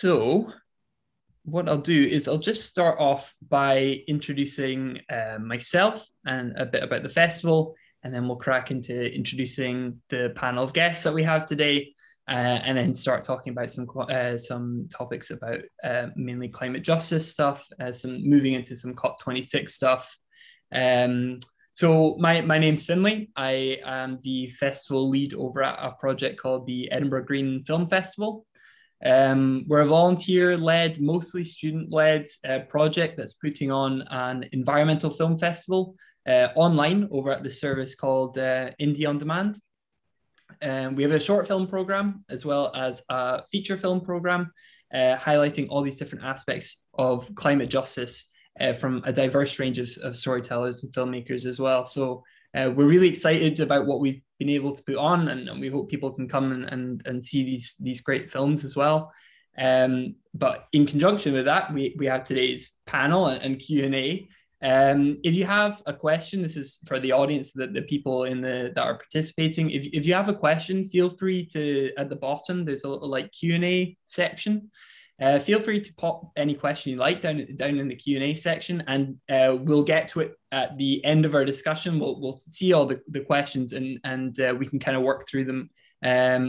So what I'll do is I'll just start off by introducing myself and a bit about the festival, and then we'll crack into introducing the panel of guests that we have today, and then start talking about some topics about mainly climate justice stuff, some moving into some COP26 stuff. So my name's Finlay. I am the festival lead over at a project called the Edinburgh Green Film Festival. We're a volunteer-led, mostly student-led project that's putting on an environmental film festival online over at the service called Indie On Demand. We have a short film program as well as a feature film program highlighting all these different aspects of climate justice from a diverse range of storytellers and filmmakers as well. So we're really excited about what we've been able to put on, and we hope people can come and see these great films as well. But in conjunction with that, we have today's panel and Q&A. If you have a question, this is for the audience, the people that are participating. If you have a question, feel free to, at the bottom, there's a little like Q&A section. Feel free to pop any question you like down in the Q&A section, and we'll get to it at the end of our discussion. We'll see all the questions, and we can kind of work through them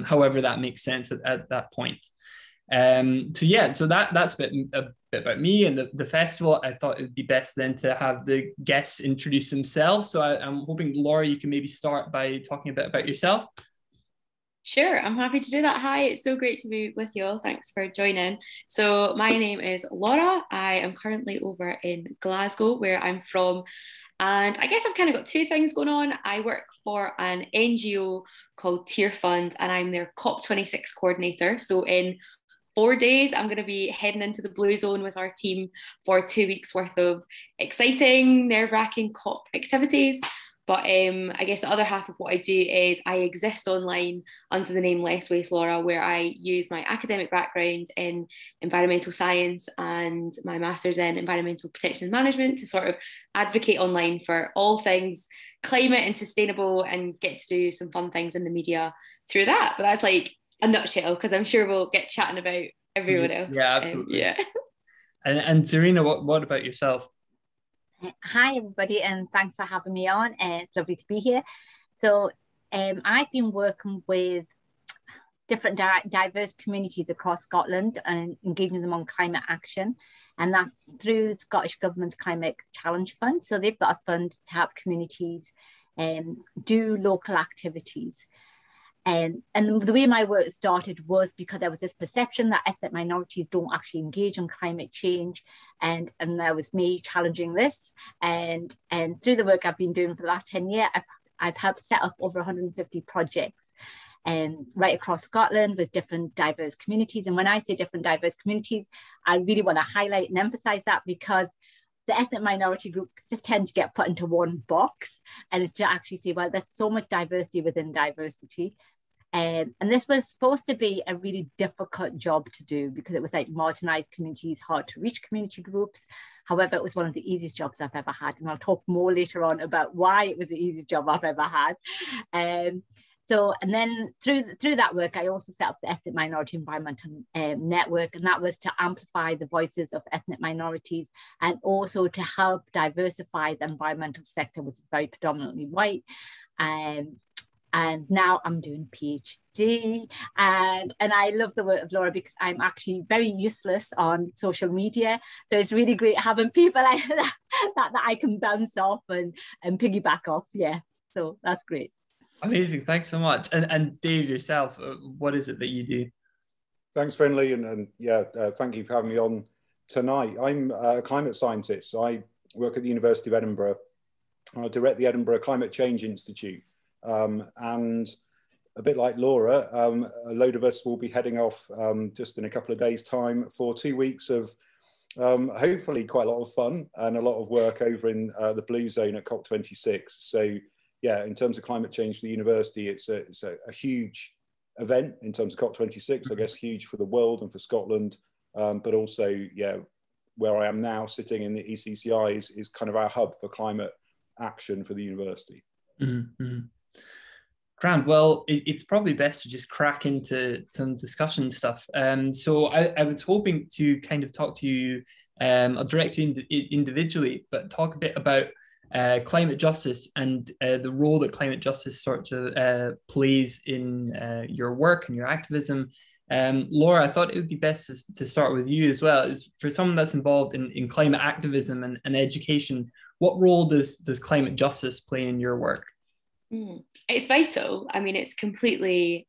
however that makes sense at that point. So that's a bit about me and the festival. I thought it would be best then to have the guests introduce themselves. So I'm hoping, Laura, you can maybe start by talking a bit about yourself. Sure, I'm happy to do that. Hi, it's so great to be with you all. Thanks for joining. So my name is Laura. I am currently over in Glasgow, where I'm from. And I guess I've kind of got two things going on. I work for an NGO called Tier Fund, and I'm their COP26 coordinator. So in 4 days, I'm going to be heading into the Blue Zone with our team for 2 weeks worth of exciting, nerve-wracking COP activities. But I guess the other half of what I do is I exist online under the name Less Waste Laura, where I use my academic background in environmental science and my master's in environmental protection and management to sort of advocate online for all things climate and sustainable, and get to do some fun things in the media through that. But that's like a nutshell, because I'm sure we'll get chatting about everyone else. Yeah, absolutely. Yeah. And Zarina, what about yourself? Hi, everybody, and thanks for having me on. It's lovely to be here. So I've been working with different diverse communities across Scotland and engaging them on climate action. And that's through Scottish Government's Climate Challenge Fund. So they've got a fund to help communities do local activities. And the way my work started was because there was this perception that ethnic minorities don't actually engage in climate change, and there was me challenging this. And through the work I've been doing for the last 10 years, I've helped set up over 150 projects right across Scotland with different diverse communities. And when I say different diverse communities, I really want to highlight and emphasize that, because the ethnic minority groups tend to get put into one box, and it's to actually say, well, there's so much diversity within diversity. And this was supposed to be a really difficult job to do, because it was like marginalized communities, hard to reach community groups. However, it was one of the easiest jobs I've ever had. And I'll talk more later on about why it was the easiest job I've ever had. And then through that work, I also set up the Ethnic Minority Environmental Network, and that was to amplify the voices of ethnic minorities, and also to help diversify the environmental sector, which is very predominantly white. And now I'm doing PhD, and I love the work of Laura, because I'm actually very useless on social media. So it's really great having people like that I can bounce off and piggyback off. Yeah, so that's great. Amazing, thanks so much. And Dave, yourself, what is it that you do? Thanks, Finlay, and thank you for having me on tonight. I'm a climate scientist. I work at the University of Edinburgh. I direct the Edinburgh Climate Change Institute. And a bit like Laura, a load of us will be heading off just in a couple of days' time for 2 weeks of hopefully quite a lot of fun and a lot of work over in the Blue Zone at COP26. So yeah, in terms of climate change for the university, it's a huge event in terms of COP26, I guess huge for the world and for Scotland, but also, yeah, where I am now sitting in the ECCI is kind of our hub for climate action for the university. Mm-hmm. Grand. Well, it's probably best to just crack into some discussion stuff. So I was hoping to kind of talk to you. I'll direct you individually, but talk a bit about climate justice and the role that climate justice sort of plays in your work and your activism. Laura, I thought it would be best to start with you as well. Is for someone that's involved in climate activism and education, what role does climate justice play in your work? It's vital. I mean, it's completely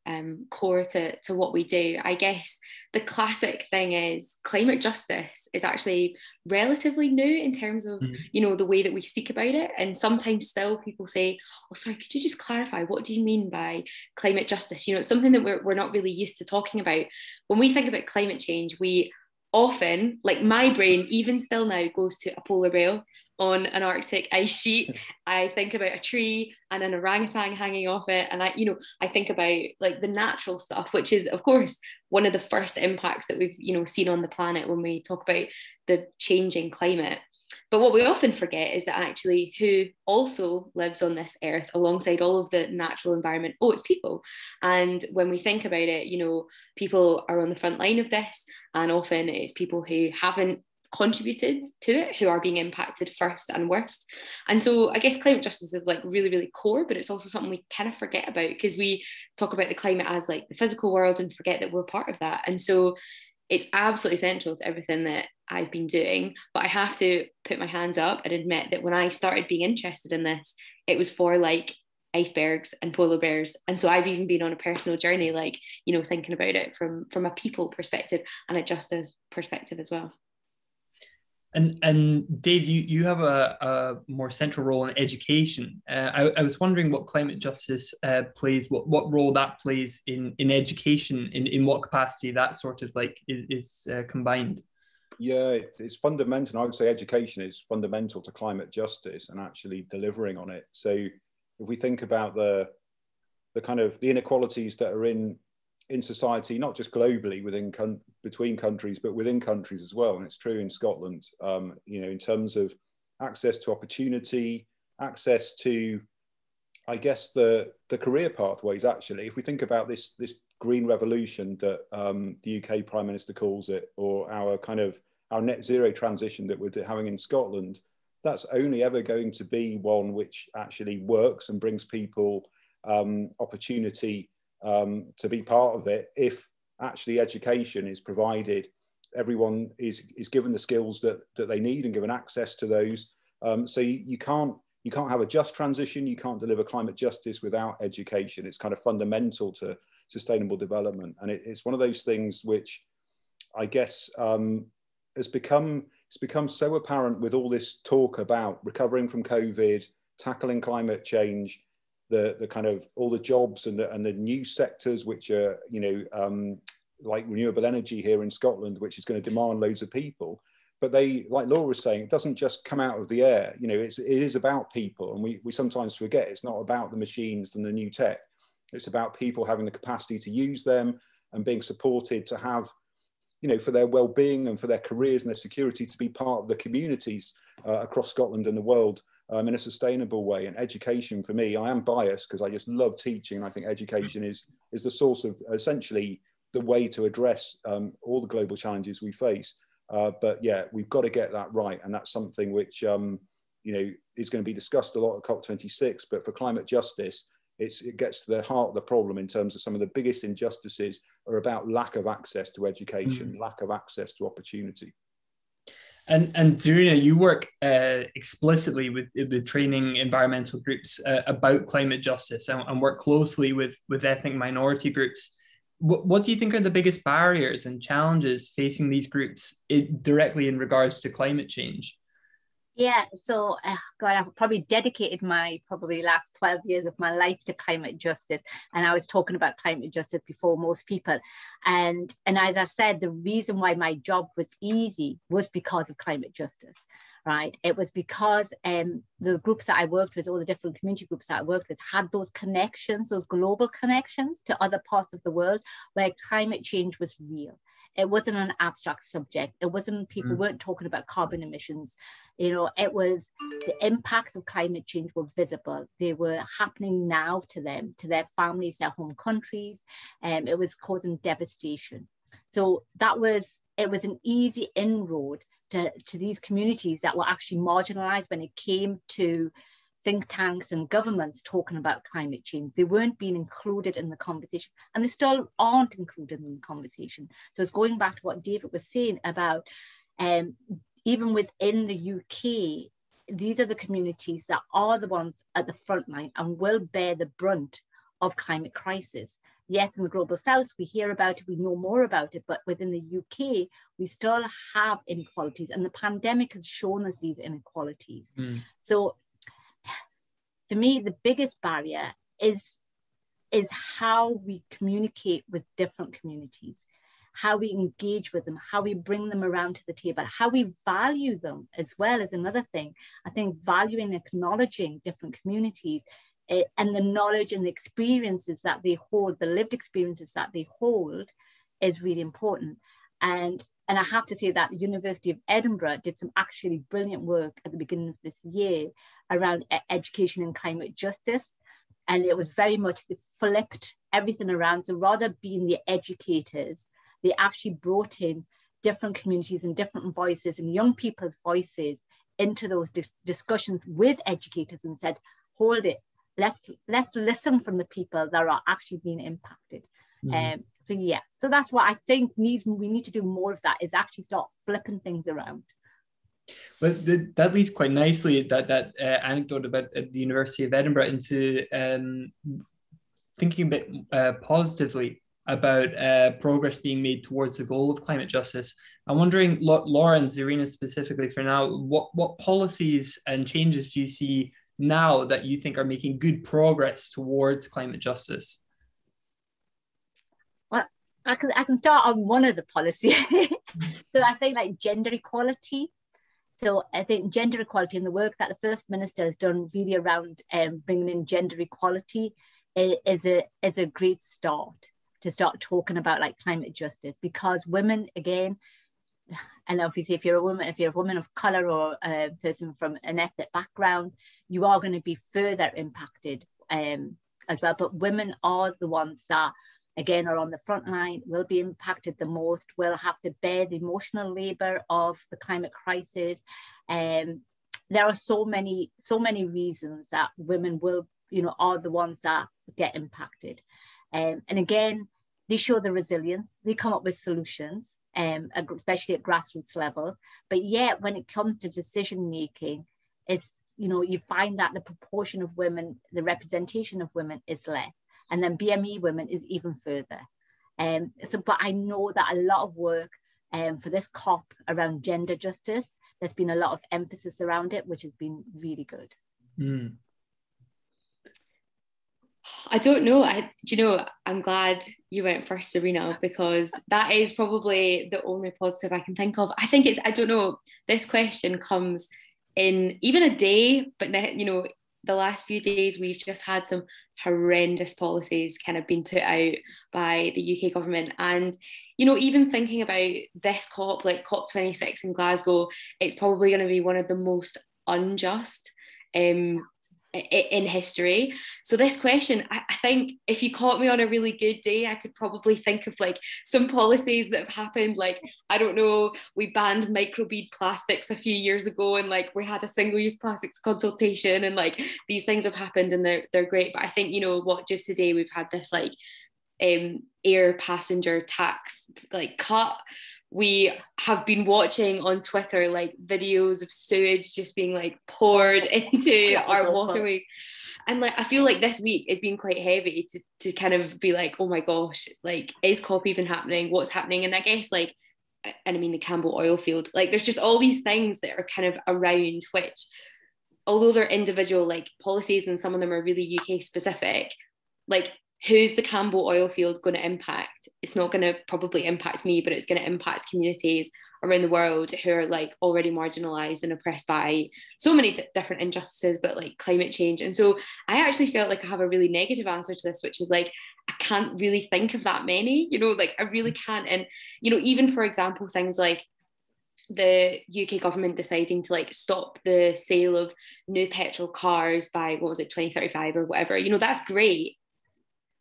core to what we do. I guess the classic thing is climate justice is actually relatively new in terms of, the way that we speak about it. And sometimes still people say, oh, sorry, could you just clarify? What do you mean by climate justice? It's something that we're not really used to talking about. When we think about climate change, we often, like my brain, even still now, goes to a polar bear on an Arctic ice sheet. I think about a tree and an orangutan hanging off it. And I think about like the natural stuff, which is of course one of the first impacts that we've, seen on the planet when we talk about the changing climate. But what we often forget is that actually who also lives on this earth alongside all of the natural environment, it's people. And when we think about it, people are on the front line of this, and often it's people who haven't contributed to it who are being impacted first and worst. And so I guess climate justice is like really, really core, but it's also something we kind of forget about because we talk about the climate as like the physical world and forget that we're part of that. And so it's absolutely central to everything that I've been doing. But I have to put my hands up and admit that when I started being interested in this, it was for like icebergs and polar bears. And so I've even been on a personal journey, like, thinking about it from a people perspective and a justice perspective as well. And Dave, you have a more central role in education. I was wondering what climate justice plays, what role that plays in education, in what capacity that sort of like is combined. Yeah, it's fundamental. I would say education is fundamental to climate justice and actually delivering on it. So if we think about the kind of the inequalities that are in society, not just globally between countries, but within countries as well. And it's true in Scotland, in terms of access to opportunity, access to, I guess, the career pathways, actually. If we think about this green revolution that the UK Prime Minister calls it, or our net zero transition that we're having in Scotland, that's only ever going to be one which actually works and brings people opportunity to be part of it if actually education is provided, everyone is given the skills that they need and given access to those. So you can't have a just transition, you can't deliver climate justice without education. It's kind of fundamental to sustainable development. And it's one of those things which I guess it's become so apparent with all this talk about recovering from COVID, tackling climate change, the kind of all the jobs and the new sectors which are, like renewable energy here in Scotland, which is going to demand loads of people. But they, like Laura was saying, it doesn't just come out of the air. It is about people. And we sometimes forget it's not about the machines and the new tech. It's about people having the capacity to use them and being supported to have, for their well-being and for their careers and their security, to be part of the communities across Scotland and the world in a sustainable way. And education, for me, I am biased because I just love teaching. I think education is the source of essentially the way to address all the global challenges we face. But yeah, we've got to get that right. And that's something which, is going to be discussed a lot at COP26. But for climate justice, it gets to the heart of the problem in terms of some of the biggest injustices are about lack of access to education, lack of access to opportunity. And Zarina, you work explicitly with training environmental groups about climate justice and work closely with ethnic minority groups. What do you think are the biggest barriers and challenges facing these groups directly in regards to climate change? Yeah, so God, I've probably dedicated my last 12 years of my life to climate justice. And I was talking about climate justice before most people. And as I said, the reason why my job was easy was because of climate justice, right? It was because the groups that I worked with, all the different community groups that I worked with, had those connections, those global connections to other parts of the world where climate change was real. It wasn't an abstract subject. It wasn't, people weren't talking about carbon emissions. You know, it was the impacts of climate change were visible. They were happening now to them, to their families, their home countries. It was causing devastation. So it was an easy inroad to these communities that were actually marginalized when it came to think tanks and governments talking about climate change. They weren't being included in the conversation, and they still aren't included in the conversation. So it's going back to what David was saying about even within the UK, these are the communities that are the ones at the front line and will bear the brunt of climate crisis. Yes, in the global south, we hear about it, we know more about it, but within the UK, we still have inequalities, and the pandemic has shown us these inequalities. So for me, the biggest barrier is how we communicate with different communities, how we engage with them, how we bring them around to the table, how we value them as well is another thing. I think valuing, acknowledging different communities and the knowledge and the experiences that they hold, the lived experiences that they hold, is really important. And I have to say that the University of Edinburgh did some actually brilliant work at the beginning of this year around education and climate justice. And it was very much, they flipped everything around. So rather being the educators, they actually brought in different communities and different voices and young people's voices into those discussions with educators and said, hold it, let's listen from the people that are actually being impacted. So yeah, so that's what I think we need to do more of, that is actually start flipping things around. Well, that leads quite nicely, that anecdote about the University of Edinburgh, into thinking a bit positively about progress being made towards the goal of climate justice. I'm wondering, Laura and Zarina specifically for now, what policies and changes do you see now that you think are making good progress towards climate justice? Well, I can start on one of the policies. So I think like gender equality. So I think gender equality and the work that the First Minister has done really around bringing in gender equality is a great start to start talking about like climate justice, because women, again, and obviously if you're a woman of color or a person from an ethnic background, you are going to be further impacted as well. But women are the ones that, again, are on the front line, will be impacted the most, will have to bear the emotional labor of the climate crisis. There are so many reasons that women will, are the ones that get impacted. And again, they show the resilience, they come up with solutions, especially at grassroots levels. But yet, when it comes to decision making, it's, you find that the proportion of women, the representation of women is less. And then BME women is even further. But I know that a lot of work for this COP around gender justice, there's been a lot of emphasis around it, which has been really good. I don't know. I'm glad you went first, Zarina, because that is probably the only positive I can think of. I think I don't know, this question comes in even a day, but the last few days we've just had some horrendous policies kind of been put out by the UK government. And, even thinking about this COP, like COP26 in Glasgow, it's probably going to be one of the most unjust in history. So this question, I think if you caught me on a really good day, I could probably think of like some policies that have happened. Like, I don't know, we banned microbead plastics a few years ago, and like we had a single-use plastics consultation, and like these things have happened and they're great. But I think, just today we've had this like air passenger tax like cut. We have been watching on Twitter like videos of sewage just being like poured into our waterways, and like I feel like this week has been quite heavy to kind of be like, oh my gosh, like is COP even happening, what's happening? And I guess like, and I mean the Campbell oil field, like there's just all these things that are kind of around, which although they're individual like policies and some of them are really UK specific, like who's the Campbell oil field going to impact? It's not going to probably impact me, but it's going to impact communities around the world who are like already marginalized and oppressed by so many different injustices, but like climate change. And so I actually felt like I have a really negative answer to this, which is like, I can't really think of that many, you know, like I really can't. And, you know, even for example, things like the UK government deciding to like stop the sale of new petrol cars by, what was it, 2035 or whatever, you know, that's great.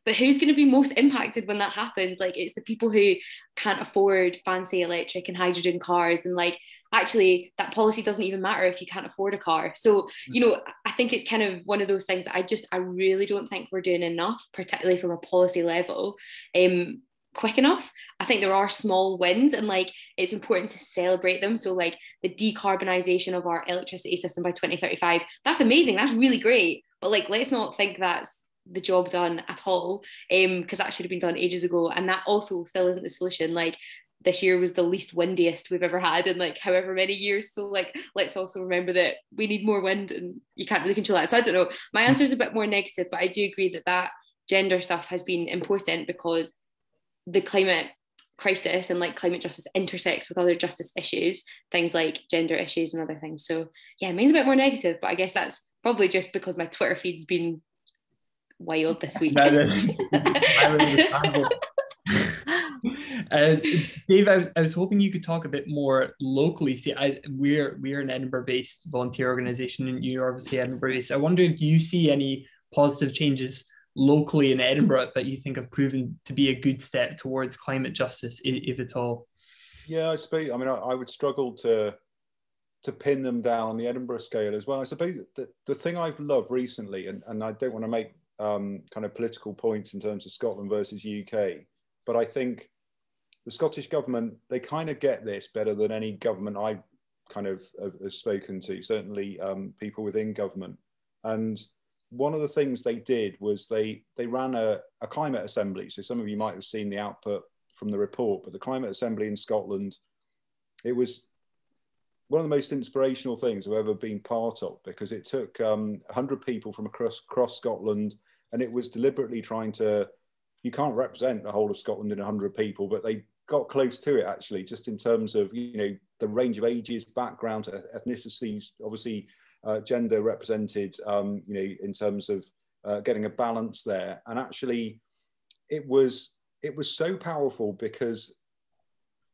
But who's going to be most impacted when that happens? Like, it's the people who can't afford fancy electric and hydrogen cars. And like, actually, that policy doesn't even matter if you can't afford a car. So, you know, I think it's kind of one of those things that I really don't think we're doing enough, particularly from a policy level, quick enough. I think there are small wins, and like, it's important to celebrate them. So like the decarbonisation of our electricity system by 2035, that's amazing. That's really great. But like, let's not think that's the job done at all, because that should have been done ages ago, and that also still isn't the solution. Like, this year was the least windiest we've ever had in like however many years, so like, let's also remember that we need more wind, and you can't really control that. So I don't know, my answer is a bit more negative, but I do agree that that gender stuff has been important, because the climate crisis and like climate justice intersects with other justice issues, things like gender issues and other things. So yeah, mine's a bit more negative, but I guess that's probably just because my Twitter feed's been wild this week. Dave, I was hoping you could talk a bit more locally. See, we're an Edinburgh-based volunteer organisation, and you're obviously Edinburgh-based. I wonder if you see any positive changes locally in Edinburgh that you think have proven to be a good step towards climate justice, if at all. Yeah, I mean, I would struggle to pin them down on the Edinburgh scale as well. I suppose the thing I've loved recently, and I don't want to make kind of political points in terms of Scotland versus UK, but I think the Scottish government, they kind of get this better than any government I kind of have spoken to, certainly people within government. And one of the things they did was they ran a climate assembly. So some of you might have seen the output from the report, but the climate assembly in Scotland, it was one of the most inspirational things I've ever been part of, because it took 100 people from across Scotland, and it was deliberately trying to, you can't represent the whole of Scotland in 100 people, but they got close to it actually, just in terms of, you know, the range of ages, backgrounds, ethnicities, obviously gender represented, you know, in terms of getting a balance there. And actually it was so powerful because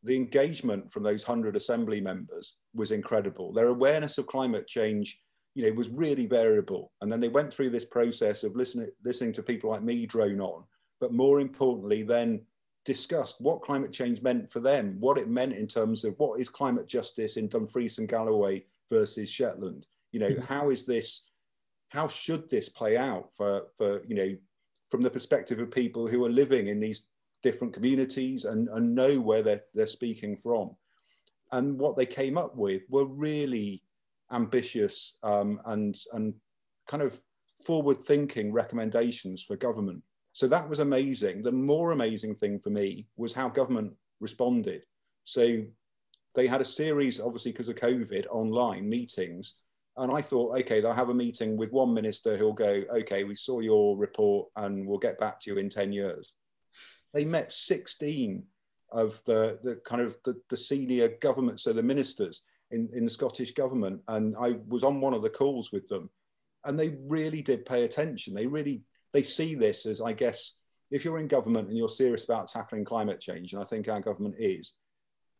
the engagement from those 100 assembly members was incredible. Their awareness of climate change, you know, was really variable. And then they went through this process of listening to people like me drone on, but more importantly, then discussed what climate change meant for them, what it meant in terms of what is climate justice in Dumfries and Galloway versus Shetland. You know, how should this play out for, you know, from the perspective of people who are living in these different communities and know where they're speaking from. And what they came up with were really ambitious and kind of forward-thinking recommendations for government. So that was amazing. The more amazing thing for me was how government responded. So they had a series, obviously because of COVID, online meetings. And I thought, okay, they'll have a meeting with one minister who'll go, okay, we saw your report and we'll get back to you in 10 years. They met 16 of the kind of the senior government, so the ministers in the Scottish government. And I was on one of the calls with them, and they really did pay attention. They see this as, I guess, if you're in government and you're serious about tackling climate change, and I think our government is,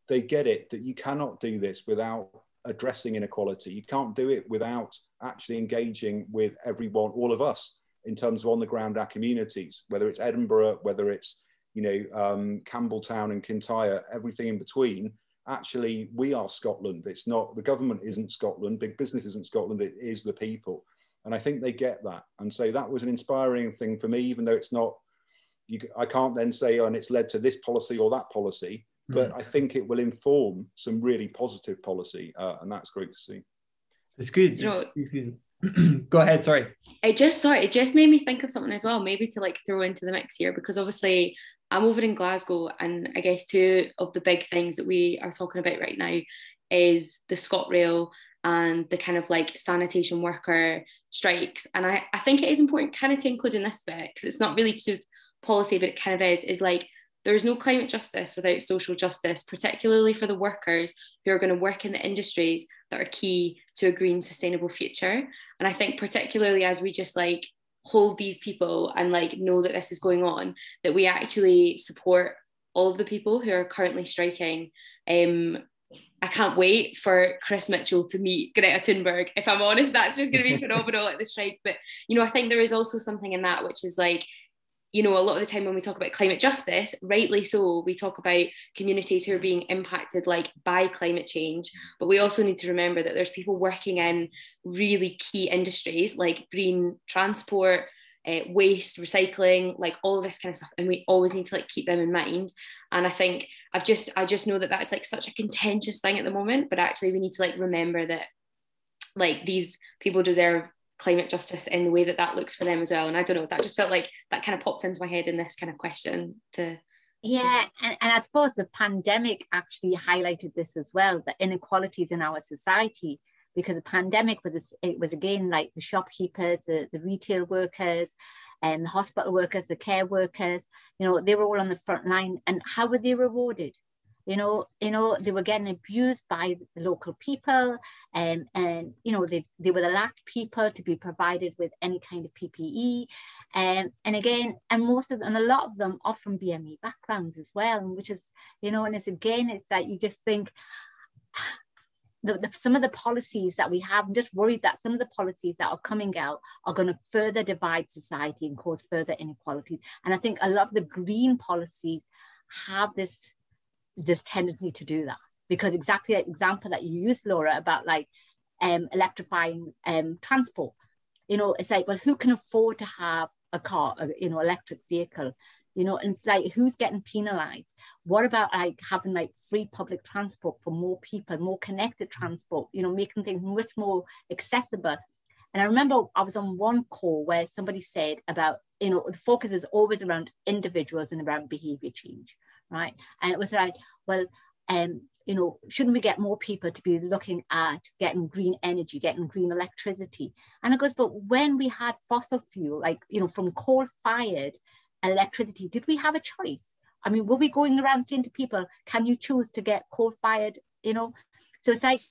they get it that you cannot do this without addressing inequality. You can't do it without actually engaging with everyone, all of us, in terms of on the ground, our communities, whether it's Edinburgh, whether it's, you know, Campbelltown and Kintyre, everything in between. Actually, we are Scotland. It's not, the government isn't Scotland, big business isn't Scotland, it is the people. And I think they get that. And so that was an inspiring thing for me, even though it's not, I can't then say, oh, and it's led to this policy or that policy, but I think it will inform some really positive policy. And that's great to see. It's good. Go ahead, sorry. It just made me think of something as well, maybe to like throw into the mix here, because obviously I'm over in Glasgow, and I guess two of the big things that we are talking about right now is the ScotRail and the kind of like sanitation worker strikes. And I think it is important kind of to include in this bit, because it's not really to policy, but it kind of is like, there's no climate justice without social justice, particularly for the workers who are going to work in the industries that are key to a green, sustainable future. And I think particularly as we just like hold these people and like know that this is going on, that we actually support all of the people who are currently striking. I can't wait for Chris Mitchell to meet Greta Thunberg. If I'm honest, that's just going to be phenomenal at the strike. But, you know, I think there is also something in that, which is like, you know, a lot of the time when we talk about climate justice, rightly so, we talk about communities who are being impacted like by climate change, but we also need to remember that there's people working in really key industries like green transport, waste, recycling, like all of this kind of stuff, and we always need to like keep them in mind. And I think I just know that that's like such a contentious thing at the moment, but actually we need to like remember that like these people deserve climate justice in the way that that looks for them as well. And I don't know, that just felt like that kind of popped into my head in this kind of question to and I suppose the pandemic actually highlighted this as well, the inequalities in our society, because the pandemic was again like the shopkeepers, the retail workers, and the hospital workers, the care workers, you know, they were all on the front line. And how were they rewarded? You know, they were getting abused by the local people, and you know, they were the last people to be provided with any kind of PPE, and again, and a lot of them are from BME backgrounds as well, which is, you know, and it's that you just think some of the policies that we have, I'm just worried that some of the policies that are coming out are going to further divide society and cause further inequalities. And I think a lot of the green policies have this tendency to do that, because exactly the example that you used, Laura, about like electrifying transport, you know, it's like, well, who can afford to have a car, you know, electric vehicle, you know, and it's like, who's getting penalized? What about like having like free public transport for more people, more connected transport, you know, making things much more accessible? And I remember I was on one call where somebody said about, you know, the focus is always around individuals and around behavior change, right? And it was like, well, you know, shouldn't we get more people to be looking at getting green energy, getting green electricity? And it goes, but when we had fossil fuel, like, you know, from coal-fired electricity, did we have a choice? I mean, were we going around saying to people, can you choose to get coal-fired, you know? So it's like,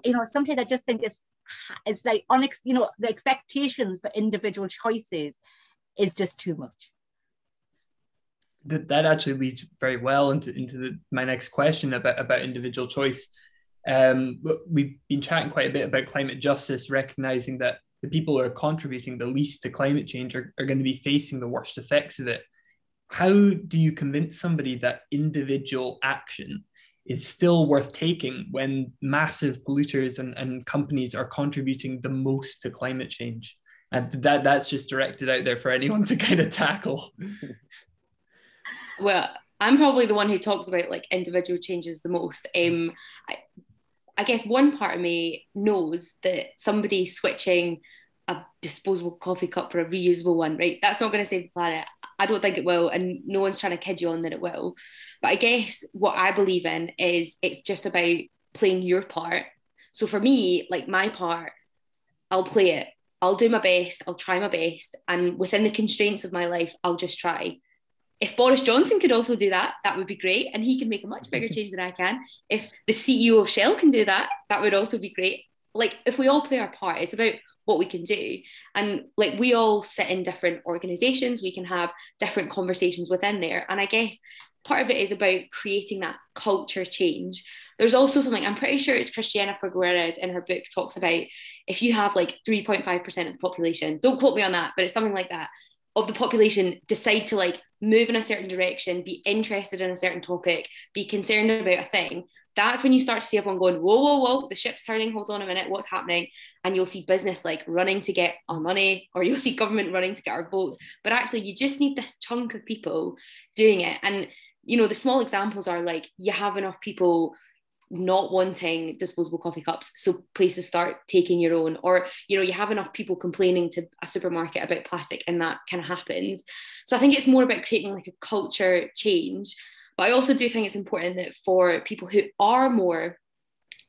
you know, sometimes I just think it's like, you know, the expectations for individual choices is just too much. That actually leads very well into my next question about individual choice. We've been chatting quite a bit about climate justice, recognizing that the people who are contributing the least to climate change are going to be facing the worst effects of it. How do you convince somebody that individual action is still worth taking when massive polluters and companies are contributing the most to climate change? And that's just directed out there for anyone to kind of tackle. Well, I'm probably the one who talks about like individual changes the most. I guess one part of me knows that somebody switching a disposable coffee cup for a reusable one, right? That's not going to save the planet. I don't think it will, and no one's trying to kid you on that it will. But I guess what I believe in is it's just about playing your part. So for me, like my part, I'll play it. I'll do my best. I'll try my best. And within the constraints of my life, I'll just try. If Boris Johnson could also do that, that would be great. And he can make a much bigger change than I can. If the CEO of Shell can do that, that would also be great. Like, if we all play our part, it's about what we can do. And like, we all sit in different organizations, we can have different conversations within there. And I guess part of it is about creating that culture change. There's also something, I'm pretty sure it's Christiana Figueres in her book talks about, if you have like 3.5% of the population, don't quote me on that, but it's something like that, of the population decide to like move in a certain direction, be interested in a certain topic, be concerned about a thing, that's when you start to see everyone going, whoa, whoa, whoa, the ship's turning, hold on a minute, what's happening? And you'll see business like running to get our money, or you'll see government running to get our votes. But actually, you just need this chunk of people doing it. And, you know, the small examples are like, you have enough people not wanting disposable coffee cups, so places start taking your own, or, you know, you have enough people complaining to a supermarket about plastic, and that kind of happens. So I think it's more about creating like a culture change. But I also do think it's important that for people who are more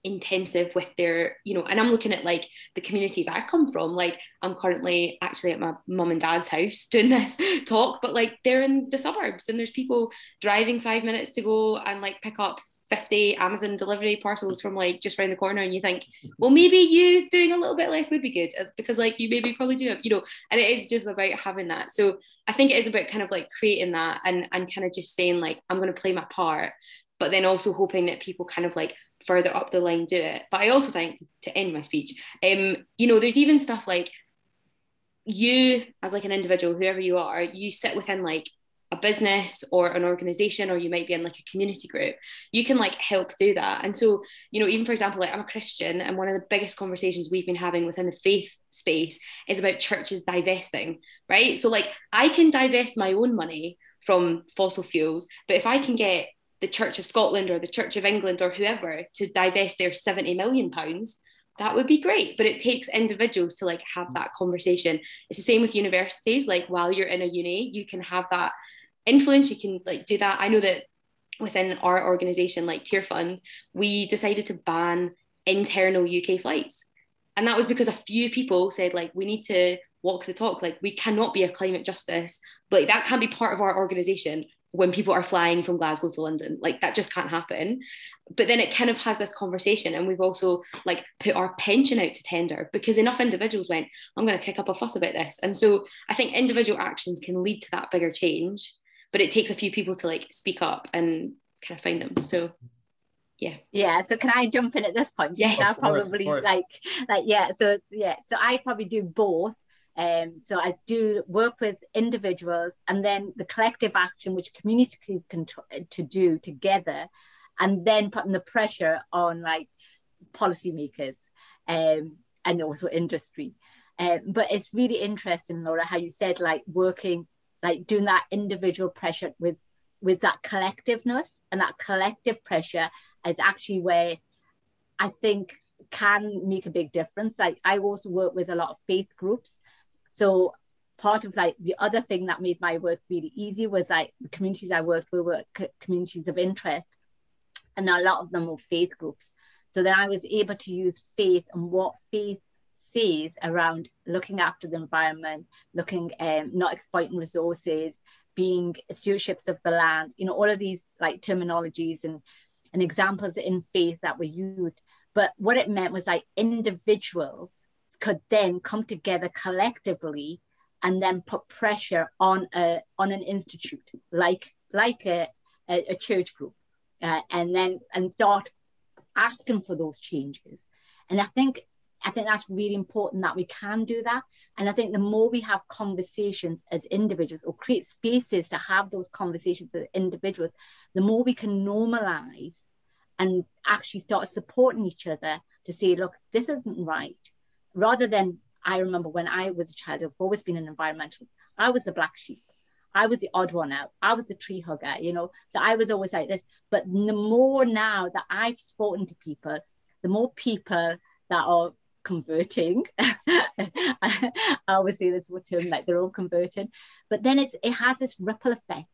intensive with their, you know, and I'm looking at like the communities I come from. Like I'm currently actually at my mum and dad's house doing this talk, but like they're in the suburbs and there's people driving 5 minutes to go and like pick up 50 Amazon delivery parcels from like just around the corner, and you think, well, maybe you doing a little bit less would be good, because like you maybe probably do have, you know, and it is just about having that. So I think it is about kind of like creating that and kind of just saying like, I'm going to play my part, but then also hoping that people kind of like further up the line do it. But I also think, to end my speech, you know, there's even stuff like you as like an individual, whoever you are, you sit within like a business or an organization, or you might be in like a community group, you can like help do that. And so, you know, even for example, like I'm a Christian, and one of the biggest conversations we've been having within the faith space is about churches divesting, right? So like I can divest my own money from fossil fuels, but if I can get the Church of Scotland or the Church of England or whoever to divest their £70 million, that would be great. But it takes individuals to like have that conversation. It's the same with universities. Like while you're in a uni, you can have that influence, you can like do that. I know that within our organization, like Tier Fund, we decided to ban internal UK flights. And that was because a few people said like, we need to walk the talk. Like we cannot be a climate justice, like that can't be part of our organization when people are flying from Glasgow to London. Like that just can't happen. But then it kind of has this conversation, and we've also like put our pension out to tender because enough individuals went, I'm going to kick up a fuss about this. And so I think individual actions can lead to that bigger change, but it takes a few people to like speak up and kind of find them. So yeah. So can I jump in at this point? Yes, I probably so I probably do both. So I do work with individuals, and then the collective action which communities can to do together, and then putting the pressure on like policymakers and also industry. But it's really interesting, Laura, how you said like working, like doing that individual pressure with that collectiveness, and that collective pressure is actually where I think can make a big difference. Like I also work with a lot of faith groups. So part of like the other thing that made my work really easy was like the communities I worked with were communities of interest, and a lot of them were faith groups. So then I was able to use faith and what faith says around looking after the environment, looking not exploiting resources, being stewardships of the land, you know, all of these like terminologies and examples in faith that were used. But what it meant was like individuals could then come together collectively and then put pressure on an institute like a church group, and start asking for those changes. And I think that's really important that we can do that. And I think the more we have conversations as individuals, or create spaces to have those conversations as individuals, the more we can normalize and actually start supporting each other to say, look, this isn't right. Rather than, I remember when I was a child, I've always been an environmentalist. I was the black sheep. I was the odd one out. I was the tree hugger, you know. So I was always like this. But the more now that I've spoken to people, the more people that are converting, I always say this term, like they're all converting. But then it has this ripple effect.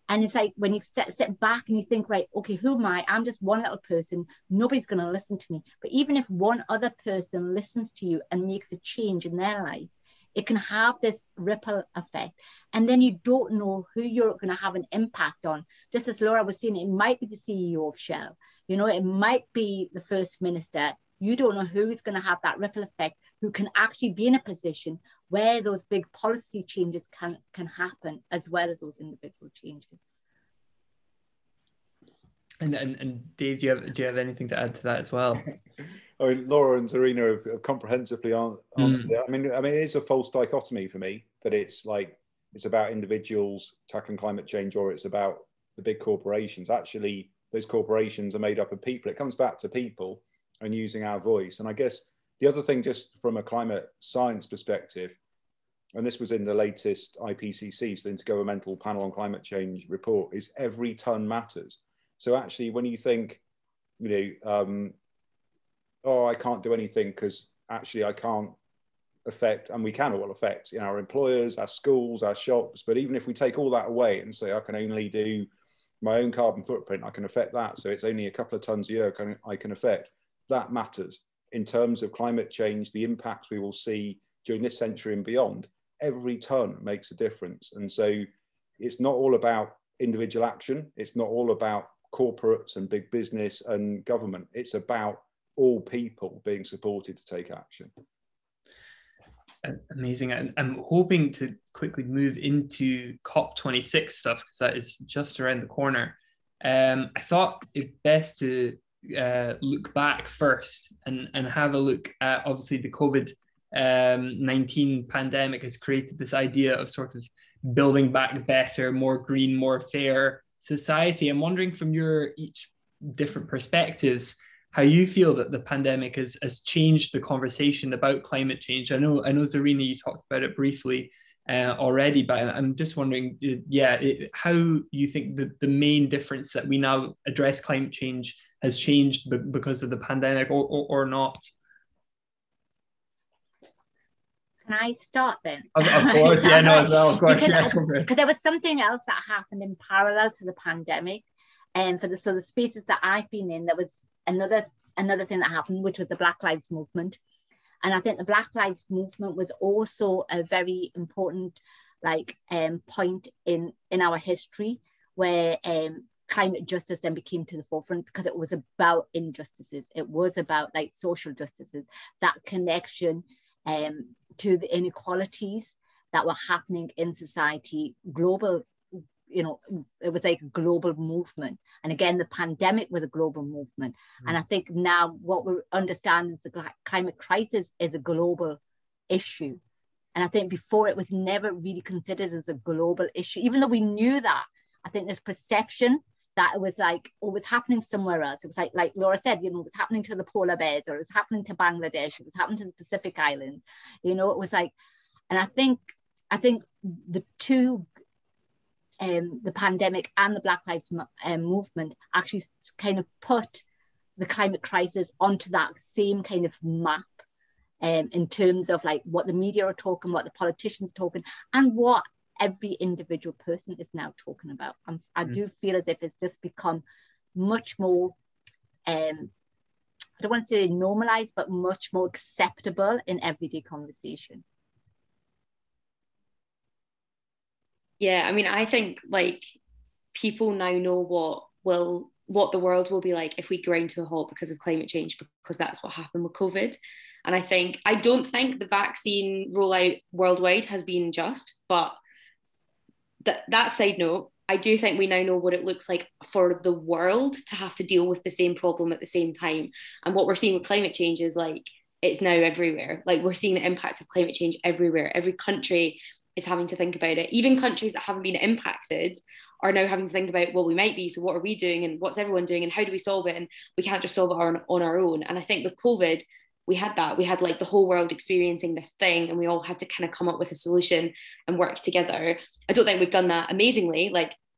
And it's like when you sit back and you think, right, okay, who am I? I'm just one little person. Nobody's going to listen to me. But even if one other person listens to you and makes a change in their life, it can have this ripple effect. And then you don't know who you're going to have an impact on. Just as Laura was saying, it might be the CEO of Shell. You know, it might be the First Minister. You don't know who is going to have that ripple effect, who can actually be in a position where those big policy changes can happen, as well as those individual changes. And Dave, do you have anything to add to that as well? I mean, Laura and Zarina have comprehensively answered it. I mean, it is a false dichotomy for me that it's like it's about individuals tackling climate change, or it's about the big corporations. Actually, those corporations are made up of people. It comes back to people and using our voice. And I guess the other thing, just from a climate science perspective, and this was in the latest IPCC, so the Intergovernmental Panel on Climate Change report, is every ton matters. So actually, when you think, you know, oh, I can't do anything because actually I can't affect, and we can all affect, you know, our employers, our schools, our shops. But even if we take all that away and say, I can only do my own carbon footprint, I can affect that. So it's only a couple of tons a year I can affect. that matters in terms of climate change, the impacts we will see during this century and beyond. Every ton makes a difference. And so it's not all about individual action. It's not all about corporates and big business and government. It's about all people being supported to take action. Amazing. I'm hoping to quickly move into COP26 stuff because that is just around the corner. I thought it best to look back first and have a look at, obviously, the COVID-19 pandemic has created this idea of sort of building back better, more green, more fair society. I'm wondering from your each different perspectives, how you feel that the pandemic has changed the conversation about climate change. I know, Zarina, you talked about it briefly already, but I'm just wondering, how you think that the main difference that we now address climate change has changed because of the pandemic or not. Can I start then? Of course, yeah, no, as well, of course, because there was something else that happened in parallel to the pandemic, and for the spaces that I've been in, there was another thing that happened, which was the Black Lives Movement. And I think the Black Lives Movement was also a very important point in our history, where climate justice then became to the forefront, because it was about injustices. It was about social justices, that connection to the inequalities that were happening in society, global. It was like a global movement. And again, the pandemic was a global movement. And I think now what we understand is the climate crisis is a global issue. And I think before it was never really considered as a global issue, even though we knew that. I think there's perception that it was was happening somewhere else. It was like Laura said, it was happening to the polar bears, or it was happening to Bangladesh, it was happening to the Pacific Islands. It was and I think the two, the pandemic and the Black Lives movement actually kind of put the climate crisis onto that same kind of map, in terms of what the media are talking, what the politicians are talking, and what every individual person is now talking about. I do feel as if it's just become much more, I don't want to say normalized, but much more acceptable in everyday conversation. Yeah, I mean, I think people now know what the world will be like if we grind to a halt because of climate change, because that's what happened with COVID. And I don't think the vaccine rollout worldwide has been just, but that side note, I do think we now know what it looks like for the world to have to deal with the same problem at the same time. And what we're seeing with climate change is it's now everywhere. We're seeing the impacts of climate change everywhere. Every country is having to think about it. Even countries that haven't been impacted are now having to think about, well, we might be, so what are we doing, and what's everyone doing, and how do we solve it? And we can't just solve it on our own. And I think with COVID, we had the whole world experiencing this thing, and we all had to kind of come up with a solution and work together. I don't think we've done that amazingly,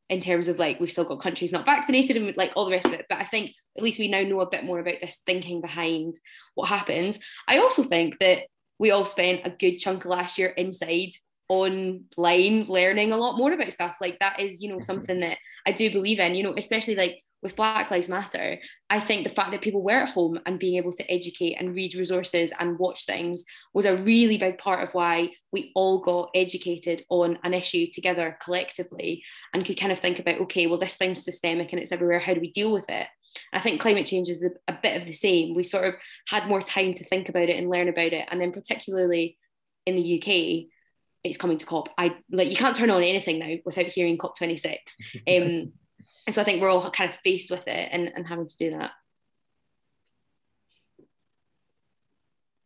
in terms of we've still got countries not vaccinated and all the rest of it. But I think at least we now know a bit more about this thinking behind what happens. I also think that we all spent a good chunk of last year inside online learning a lot more about stuff. That is, something that I do believe in, especially with Black Lives Matter. I think the fact that people were at home and being able to educate and read resources and watch things was a really big part of why we all got educated on an issue together collectively and could kind of think about, okay, well, this thing's systemic and it's everywhere. How do we deal with it? I think climate change is a bit of the same. We sort of had more time to think about it and learn about it. And then particularly in the UK, it's coming to COP. You can't turn on anything now without hearing COP26. And so I think we're all kind of faced with it and having to do that.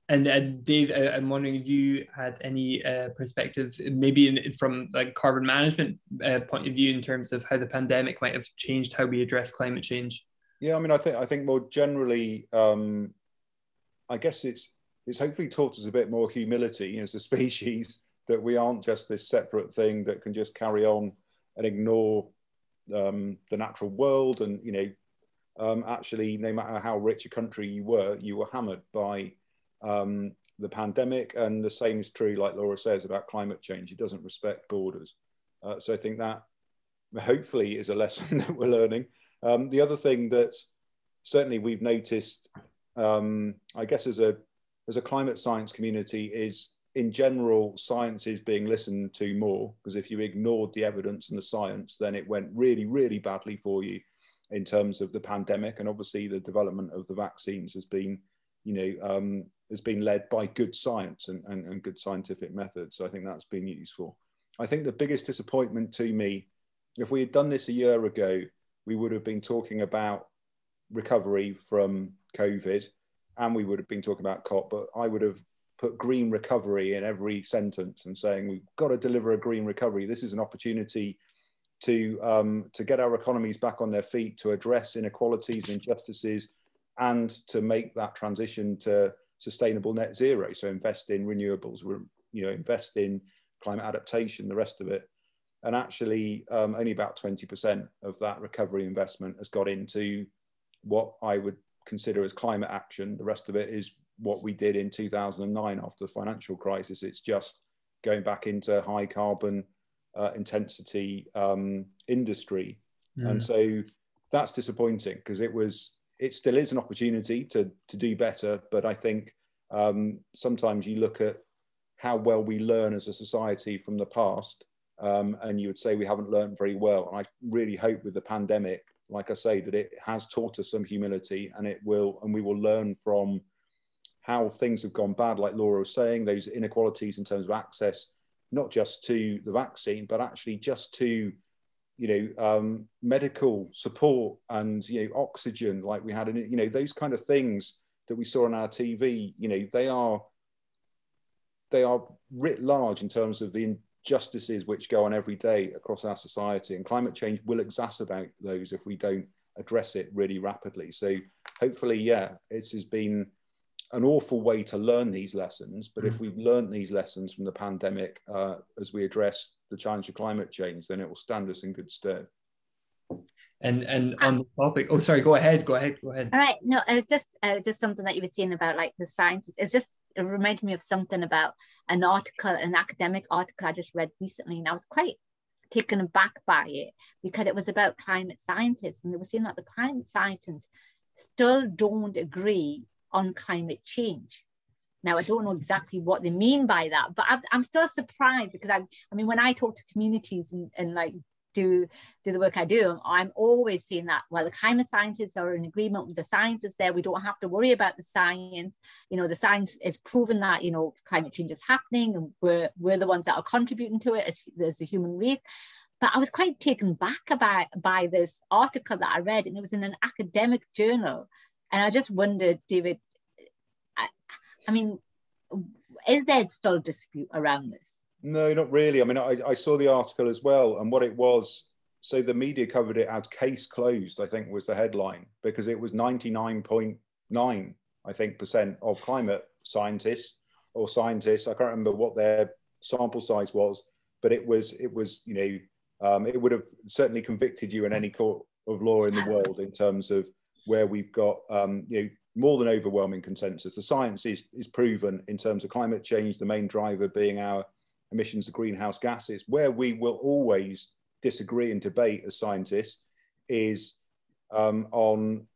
And Dave, I'm wondering if you had any perspectives, maybe from carbon management point of view, in terms of how the pandemic might have changed how we address climate change. Yeah, I mean, I think more generally, I guess it's hopefully taught us a bit more humility as a species, that we aren't just this separate thing that can just carry on and ignore the natural world. And actually, no matter how rich a country you were hammered by the pandemic. And the same is true, like Laura says, about climate change. It doesn't respect borders. So I think that hopefully is a lesson that we're learning. The other thing that certainly we've noticed I guess as a climate science community, is in general science is being listened to more, because if you ignored the evidence and the science, then it went really, really badly for you in terms of the pandemic. And obviously the development of the vaccines has been, has been led by good science and good scientific methods. So I think that's been useful. I think the biggest disappointment to me, if we had done this a year ago, we would have been talking about recovery from COVID, and we would have been talking about COP, but I would have put green recovery in every sentence and saying we've got to deliver a green recovery. This is an opportunity to get our economies back on their feet, to address inequalities and injustices, and to make that transition to sustainable net zero. So invest in renewables, invest in climate adaptation, the rest of it. And actually only about 20% of that recovery investment has got into what I would consider as climate action. The rest of it is what we did in 2009 after the financial crisis. It's just going back into high carbon intensity industry. And so that's disappointing, because it still is an opportunity to do better. But I think sometimes you look at how well we learn as a society from the past, and you would say we haven't learned very well. And I really hope with the pandemic, like I say, that it has taught us some humility, and we will learn from how things have gone bad, like Laura was saying, those inequalities in terms of access, not just to the vaccine, but actually just to, medical support and, oxygen, like we had, those kind of things that we saw on our TV, they are writ large in terms of the injustices which go on every day across our society, and climate change will exacerbate those if we don't address it really rapidly. So hopefully, this has been an awful way to learn these lessons, but if we've learned these lessons from the pandemic as we address the challenge of climate change, then it will stand us in good stead. And on the topic, oh sorry, go ahead. All right, no, it's just something that you were saying about like the scientists. It reminded me of something about an academic article I just read recently, and I was quite taken aback by it, because it was about climate scientists, and they were saying that the climate scientists still don't agree on climate change. Now, I don't know exactly what they mean by that, but I'm still surprised, because I mean, when I talk to communities and like do the work I do, I'm always saying that, well, the climate scientists are in agreement with the science is there. We don't have to worry about the science. The science is proven that, climate change is happening, and we're the ones that are contributing to it as a human race. But I was quite taken back by this article that I read, and it was in an academic journal. And I just wondered, David, I mean, is there still dispute around this? No, not really. I mean, I saw the article as well, and what it was, so the media covered it as case closed, I think was the headline, because it was 99.9, I think, % of climate scientists, I can't remember what their sample size was, but it was, it would have certainly convicted you in any court of law in the world in terms of where we've got, more than overwhelming consensus. The science is proven in terms of climate change, the main driver being our emissions of greenhouse gases. Where we will always disagree and debate as scientists is on,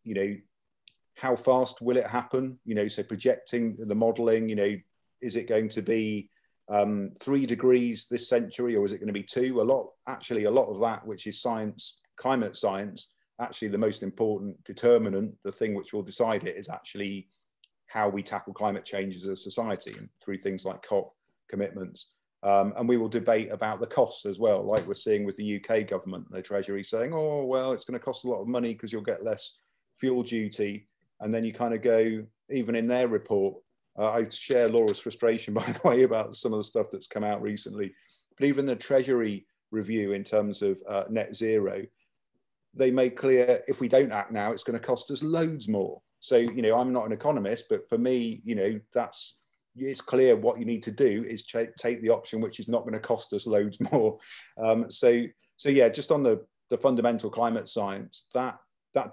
how fast will it happen? So projecting the modeling, is it going to be 3 degrees this century, or is it going to be 2? A lot of that, which is science, climate science, actually the most important determinant, the thing which will decide it, is actually how we tackle climate change as a society, and through things like COP commitments. And we will debate about the costs as well, like we're seeing with the UK government, the Treasury saying, oh, well, it's going to cost a lot of money because you'll get less fuel duty. And then you kind of go, even in their report, I share Laura's frustration, by the way, about some of the stuff that's come out recently. But even the Treasury review in terms of net zero, they made clear if we don't act now, it's going to cost us loads more. So, I'm not an economist, but for me, it's clear what you need to do is take the option which is not going to cost us loads more. So yeah, just on the fundamental climate science, that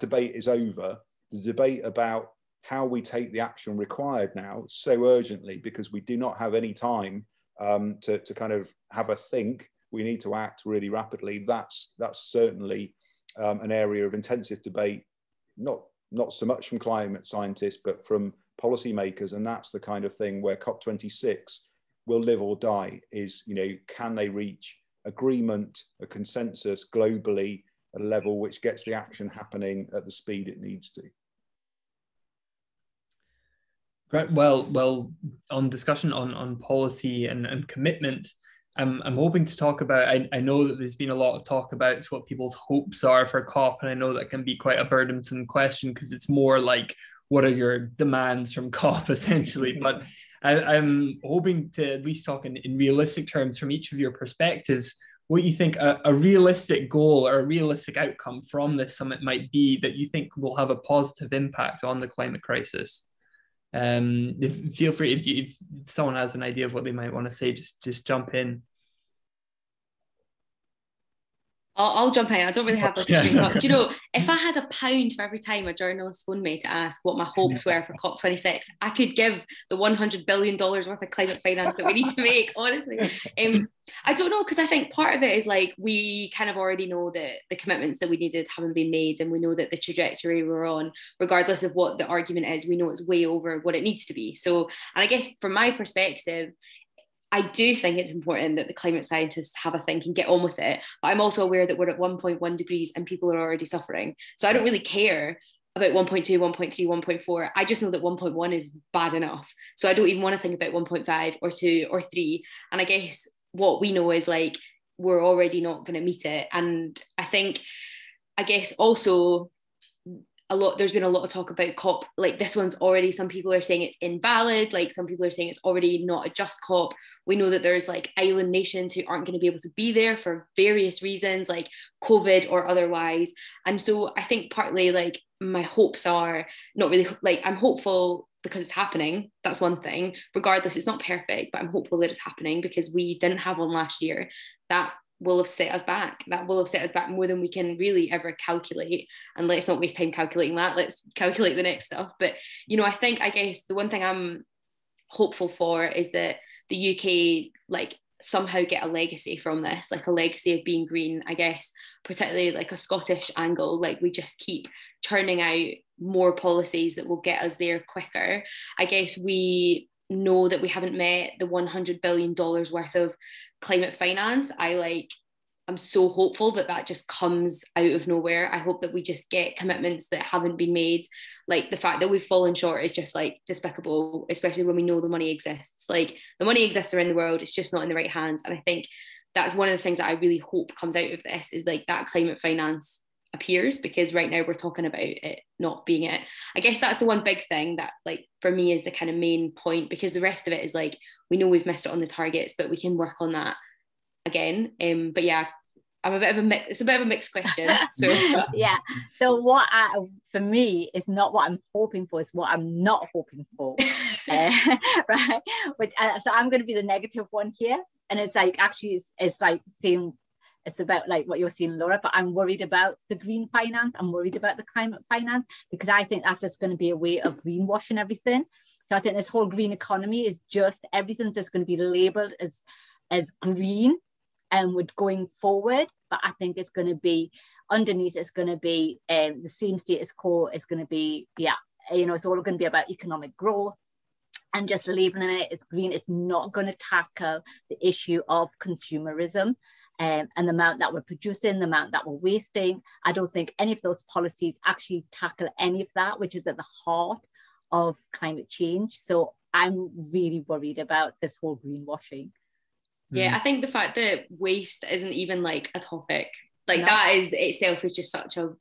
debate is over. The debate about how we take the action required now so urgently, because we do not have any time to kind of have a think. We need to act really rapidly. That's certainly an area of intensive debate, not not so much from climate scientists, but from policymakers. And that's the kind of thing where COP26 will live or die, is, you know, can they reach agreement, a consensus globally at a level which gets the action happening at the speed it needs to. Right. Well, on discussion on policy and commitment, I'm hoping to talk about, I know that there's been a lot of talk about what people's hopes are for COP, and I know that can be quite a burdensome question because it's more like, what are your demands from COP essentially? But I'm hoping to at least talk in realistic terms from each of your perspectives, what you think a realistic goal or a realistic outcome from this summit might be that you think will have a positive impact on the climate crisis. Feel free, if someone has an idea of what they might want to say, just jump in. I'll jump in. I don't really have like a straight thought. Do you know, if I had £1 for every time a journalist phoned me to ask what my hopes were for COP26, I could give the $100 billion worth of climate finance that we need to make, honestly. I don't know, because I think part of it is like, we kind of already know that the commitments that we needed haven't been made, and we know that the trajectory we're on, regardless of what the argument is, we know it's way over what it needs to be. So, and I guess from my perspective, I do think it's important that the climate scientists have a think and get on with it. But I'm also aware that we're at 1.1 degrees and people are already suffering. So I don't really care about 1.2, 1.3, 1.4. I just know that 1.1 is bad enough. So I don't even want to think about 1.5 or 2 or 3. And I guess what we know is like, we're already not going to meet it. And I guess also, there's been a lot of talk about COP, like this one's already, some people are saying it's invalid, like some people are saying it's already not a just COP. We know that there's like island nations who aren't going to be able to be there for various reasons, like COVID or otherwise. And so I think partly like my hopes are not really, like I'm hopeful because it's happening. That's one thing. Regardless, it's not perfect, but I'm hopeful that it's happening because we didn't have one last year. That will have set us back. That will have set us back more than we can really ever calculate. And let's not waste time calculating that. Let's calculate the next stuff. But, you know, I guess the one thing I'm hopeful for is that the UK, like, somehow get a legacy from this, like a legacy of being green, I guess, particularly like a Scottish angle, like we just keep churning out more policies that will get us there quicker. I guess we know that we haven't met the $100 billion worth of climate finance. I'm so hopeful that just comes out of nowhere. I hope that we just get commitments that haven't been made. Like the fact that we've fallen short is just like despicable, especially when we know the money exists. Like the money exists around the world, it's just not in the right hands. And I think that's one of the things that I really hope comes out of this, is like that climate finance appears, because right now we're talking about it not being it. I guess that's the one big thing that, like, for me is the kind of main point, because the rest of it is like, we know we've missed it on the targets, but we can work on that again. But yeah, it's a bit of a mixed question. So yeah. So for me, is not what I'm hoping for, it's what I'm not hoping for. Right. So I'm going to be the negative one here. And it's like, actually, it's like saying, it's about like what you're saying, Laura, but I'm worried about the green finance. I'm worried about the climate finance, because I think that's just going to be a way of greenwashing everything. So I think this whole green economy is just, everything's just going to be labeled as green and with going forward. But I think it's going to be underneath, it's going to be the same status quo. It's going to be, it's all going to be about economic growth and just labeling it as green. It's not going to tackle the issue of consumerism. And the amount that we're producing, the amount that we're wasting. I don't think any of those policies actually tackle any of that, which is at the heart of climate change. So I'm really worried about this whole greenwashing. Yeah, I think the fact that waste isn't even like a topic, like that is itself is just such a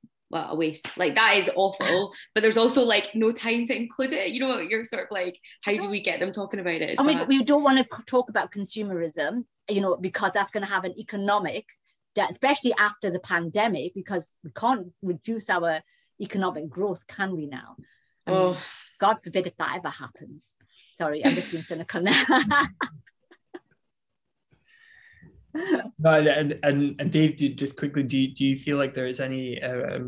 waste. Like that is awful, but there's also like no time to include it. You know, you're sort of like, how do we get them talking about it? We don't want to talk about consumerism, because that's going to have an economic, especially after the pandemic, because we can't reduce our economic growth, can we now? I mean, God forbid if that ever happens. Sorry, I'm just being cynical now. No, and Dave, just quickly, do you feel like there is any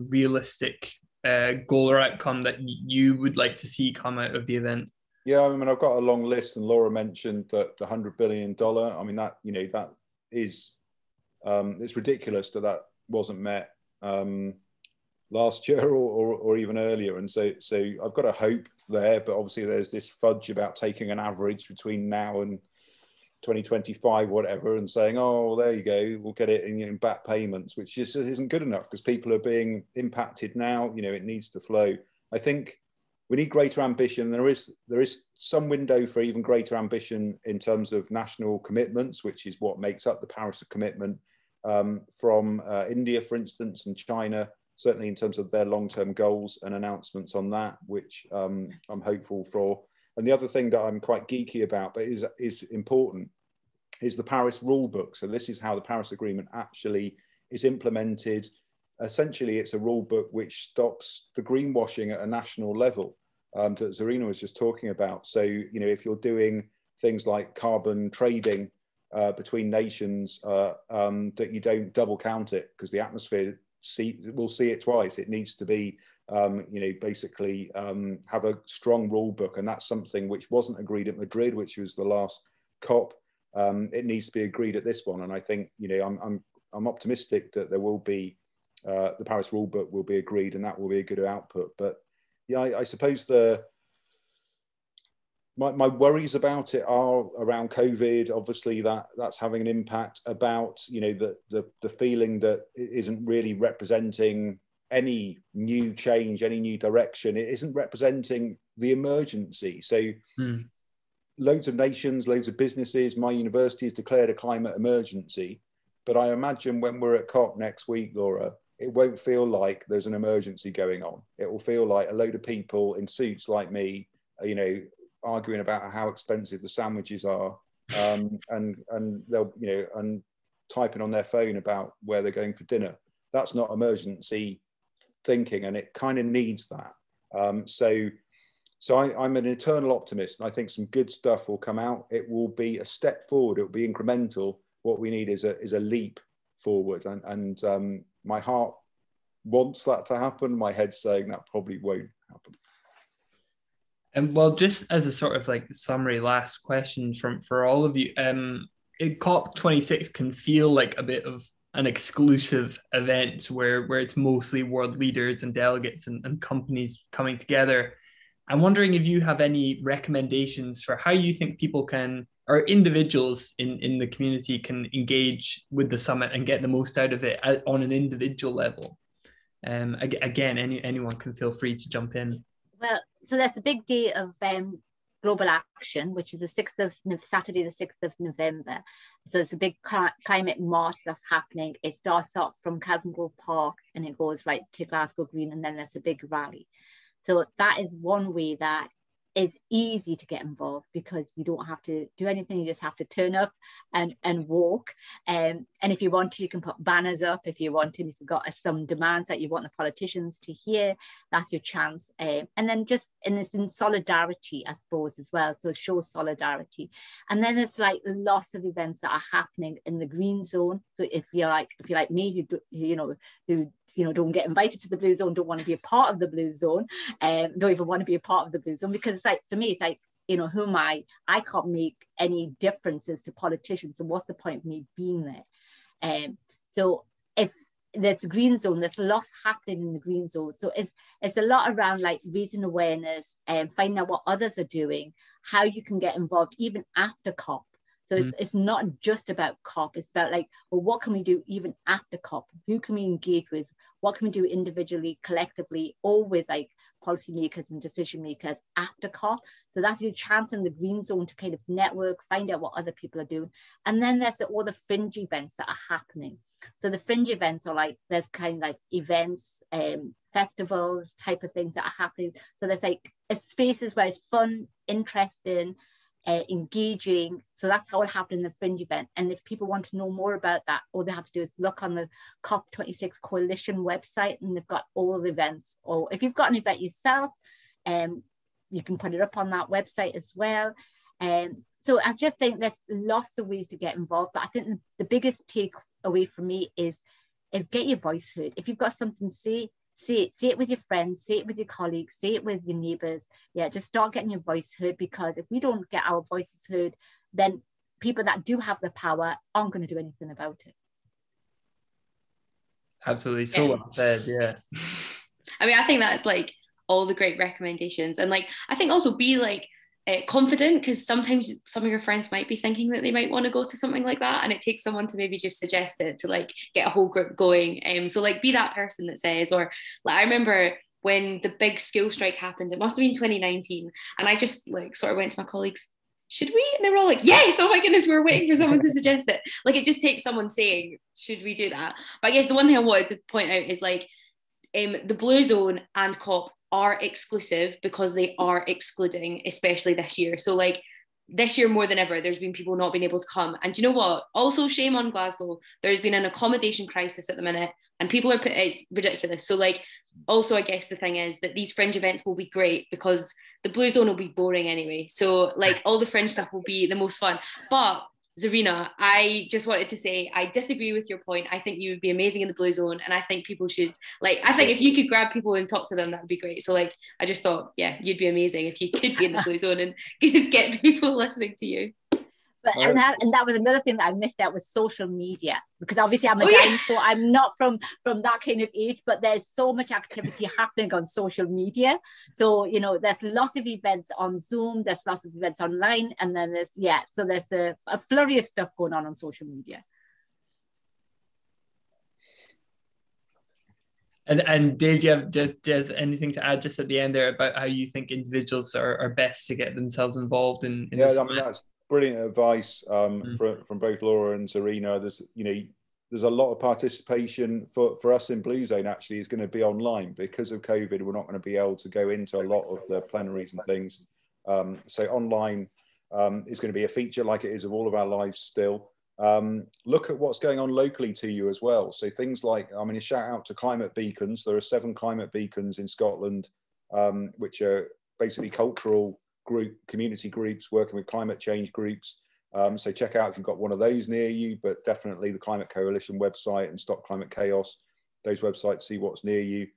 realistic goal or outcome that you would like to see come out of the event? Yeah, I mean, I've got a long list, and Laura mentioned that the $100 billion. I mean, that is, it's ridiculous that wasn't met. last year or even earlier. And so I've got a hope there, but obviously there's this fudge about taking an average between now and 2025, whatever, and saying, oh, well, there you go, we'll get it in back payments, which just isn't good enough because people are being impacted now. It needs to flow. I think we need greater ambition. There is some window for even greater ambition in terms of national commitments, which is what makes up the Paris commitment, from India, for instance, and China, certainly in terms of their long-term goals and announcements on that, which I'm hopeful for. And the other thing that I'm quite geeky about, but is important, is the Paris rule book. So this is how the Paris Agreement actually is implemented. Essentially, it's a rule book which stops the greenwashing at a national level that Zarina was just talking about. So, if you're doing things like carbon trading between nations, that you don't double count it, because the atmosphere will see it twice. It needs to be basically have a strong rule book, and that's something which wasn't agreed at Madrid, which was the last COP. It needs to be agreed at this one, and I think I'm optimistic that there will be the Paris rule book will be agreed, and that will be a good output. But yeah, I suppose my worries about it are around COVID. Obviously, that's having an impact. About the feeling that it isn't really representing any new change, any new direction. It isn't representing the emergency. So loads of nations, loads of businesses, my university has declared a climate emergency. But I imagine when we're at COP next week, Laura, it won't feel like there's an emergency going on. It will feel like a load of people in suits like me, arguing about how expensive the sandwiches are, and they'll, and typing on their phone about where they're going for dinner. That's not emergency thinking, and it kind of needs that. So I'm an eternal optimist, and I think some good stuff will come out. It will be a step forward. It will be incremental. What we need is a leap forward, and my heart wants that to happen. My head's saying that probably won't happen. And well, just as a sort of like summary, last question for all of you. COP26 can feel like a bit of an exclusive event where it's mostly world leaders and delegates and companies coming together. I'm wondering if you have any recommendations for how you think people can, or individuals in the community, can engage with the summit and get the most out of it on an individual level. Again, anyone can feel free to jump in. Well, so there's a big day of global action, which is Saturday, the 6th of November. So it's a big climate march that's happening. It starts off from Kelvin Grove Park and it goes right to Glasgow Green, and then there's a big rally. So that is one way that is easy to get involved, because you don't have to do anything. You just have to turn up and walk. And if you want to, you can put banners up if you want to. If you've got some demands that you want the politicians to hear, that's your chance. And then it's in solidarity, I suppose, as well. So it shows solidarity. And then there's like lots of events that are happening in the green zone. So if you're like me, who don't get invited to the blue zone, don't want to be a part of the blue zone, don't even want to be a part of the blue zone, because it's like, for me, it's like, who am I? I can't make any differences to politicians. So what's the point of me being there? So if there's a green zone, there's lots happening in the green zone. So it's a lot around like raising awareness and finding out what others are doing, how you can get involved even after COP. So it's not just about COP. It's about like, well, what can we do even after COP? Who can we engage with? What can we do individually, collectively, or with like policymakers and decision makers after COP? So that's your chance in the green zone to kind of network, find out what other people are doing. And then there's all the fringe events that are happening. So the fringe events are like, there's kind of like events, festivals type of things that are happening. So there's like spaces where it's fun, interesting, engaging. So that's how it happened in the fringe event. And if people want to know more about that, all they have to do is look on the COP26 Coalition website, and they've got all the events. Or if you've got an event yourself, you can put it up on that website as well. So I just think there's lots of ways to get involved. But I think the biggest takeaway for me is get your voice heard. If you've got something to say it with your friends, say it with your colleagues, say it with your neighbours. Yeah, just start getting your voice heard, because if we don't get our voices heard, then people that do have the power aren't going to do anything about it. Absolutely. So well said. Yeah. I mean, I think that's like all the great recommendations. And like, I think also be like confident, because sometimes some of your friends might be thinking that they might want to go to something like that. And it takes someone to maybe just suggest it to like get a whole group going. So like be that person that says, or like, I remember when the big school strike happened, it must have been 2019. And I just like sort of went to my colleagues, should we? And they were all like, yes, oh my goodness, we're waiting for someone to suggest it. Like, it just takes someone saying, should we do that? But I guess the one thing I wanted to point out is like, the Blue Zone and COP are exclusive because they are excluding, especially this year. So like this year more than ever, there's been people not being able to come. And do you know what? Also, shame on Glasgow. There's been an accommodation crisis at the minute, and people are it's ridiculous. So like, also, I guess the thing is that these fringe events will be great because the Blue Zone will be boring anyway. So like all the fringe stuff will be the most fun. But Zarina, I just wanted to say I disagree with your point. I think you would be amazing in the Blue Zone, and I think people should like. I think if you could grab people and talk to them, that would be great. So like, I just thought, yeah, you'd be amazing if you could be in the Blue Zone and get people listening to you. But and that was another thing that I missed out was social media, because obviously I'm a dinosaur. I'm not from that kind of age, but there's so much activity happening on social media. So you know, there's lots of events on Zoom, there's lots of events online, and then there's a flurry of stuff going on social media. And Dave, do you have just anything to add just at the end there about how you think individuals are best to get themselves involved in this? I mean, that's brilliant advice from both Laura and Zarina. There's a lot of participation for us in Blue Zone actually is going to be online because of COVID. We're not going to be able to go into a lot of the plenaries and things. So online is going to be a feature like it is of all of our lives still. Look at what's going on locally to you as well. So things like, I mean, a shout out to climate beacons. There are 7 climate beacons in Scotland, which are basically cultural community groups working with climate change groups. So check out if you've got one of those near you, but definitely the Climate Coalition website and Stop Climate Chaos, those websites, see what's near you.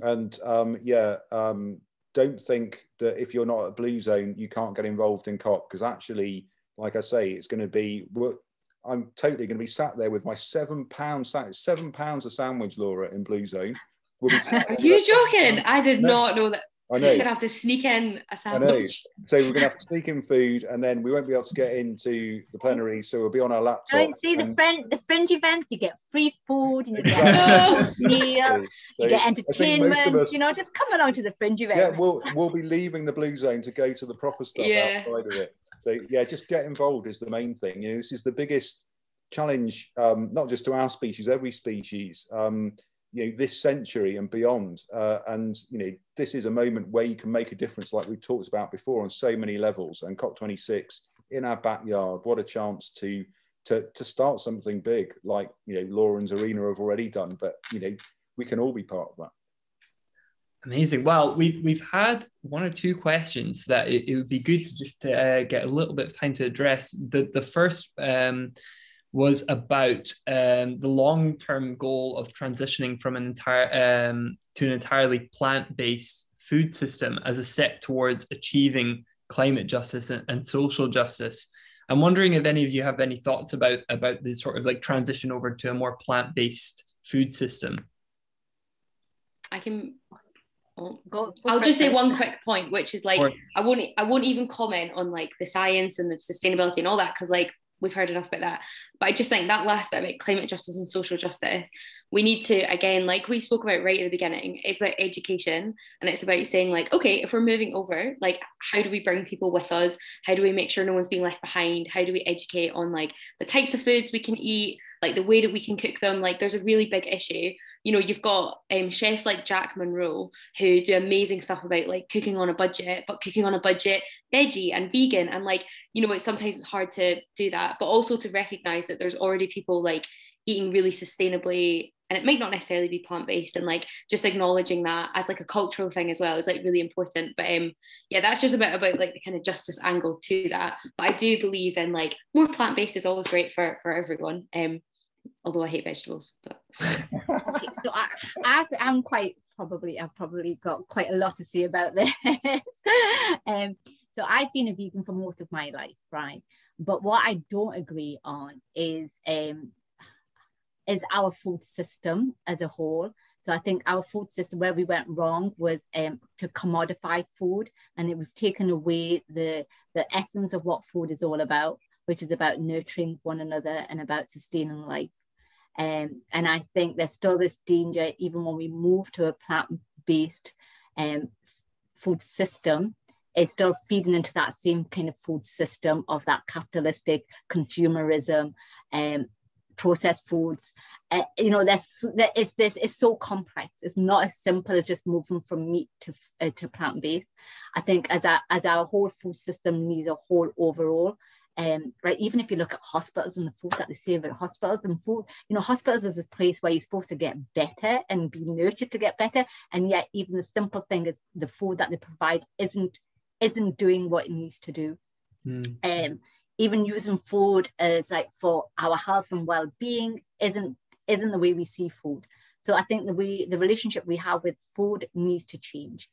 And don't think that if you're not at Blue Zone, you can't get involved in COP, because actually, like I say, it's going to be, I'm totally going to be sat there with my £7 £7 a sandwich, Laura, in Blue Zone. Are you joking? I did not know that. I know. You're going to have to sneak in a sandwich. So we're going to have to sneak in food, and then we won't be able to get into the plenary, so we'll be on our laptop. See the fringe events, you get free food, and you get meal, you get entertainment. You know, just come along to the fringe event. Yeah, we'll be leaving the Blue Zone to go to the proper stuff outside of it. So yeah, just get involved is the main thing. You know, this is the biggest challenge, not just to our species, every species. You know, this century and beyond, and you know, this is a moment where you can make a difference, like we've talked about before, on so many levels. And COP26 in our backyard, what a chance to start something big, like you know, Laura and Zarina have already done. But you know, we can all be part of that. Amazing. Well, we've had 1 or 2 questions that it would be good to just get a little bit of time to address. The first was about the long-term goal of transitioning from to an entirely plant-based food system as a step towards achieving climate justice and social justice. I'm wondering if any of you have any thoughts about the sort of like transition over to a more plant-based food system. I'll just say one quick point, which is like, I won't even comment on like the science and the sustainability and all that, because like we've heard enough about that. But I just think that last bit about climate justice and social justice, we need to, again, like we spoke about right at the beginning, it's about education, and it's about saying like, okay, if we're moving over, like how do we bring people with us? How do we make sure no one's being left behind? How do we educate on like the types of foods we can eat, like the way that we can cook them? Like there's a really big issue. You know, you've got chefs like Jack Monroe who do amazing stuff about like cooking on a budget, but cooking on a budget veggie and vegan, and like, you know, sometimes it's hard to do that, but also to recognize that there's already people like eating really sustainably, and it might not necessarily be plant-based, and like just acknowledging that as like a cultural thing as well is like really important. But yeah, that's just a bit about like the kind of justice angle to that. But I do believe in like more plant-based is always great for everyone. Although I hate vegetables, but okay, so I've probably got quite a lot to say about this. So I've been a vegan for most of my life, right? But what I don't agree on is our food system as a whole. So I think our food system, where we went wrong was to commodify food, and we've taken away the essence of what food is all about, which is about nurturing one another and about sustaining life. And I think there's still this danger, even when we move to a plant-based food system, it's still feeding into that same kind of food system of that capitalistic consumerism, processed foods. It's so complex. It's not as simple as just moving from meat to plant-based. I think as our whole food system needs a whole overall. Right, even if you look at hospitals and the food that they say about hospitals and food, hospitals is a place where you're supposed to get better and be nurtured to get better, and yet even the simple thing is the food that they provide isn't doing what it needs to do. Even using food as like for our health and well-being isn't the way we see food. So I think the relationship we have with food needs to change.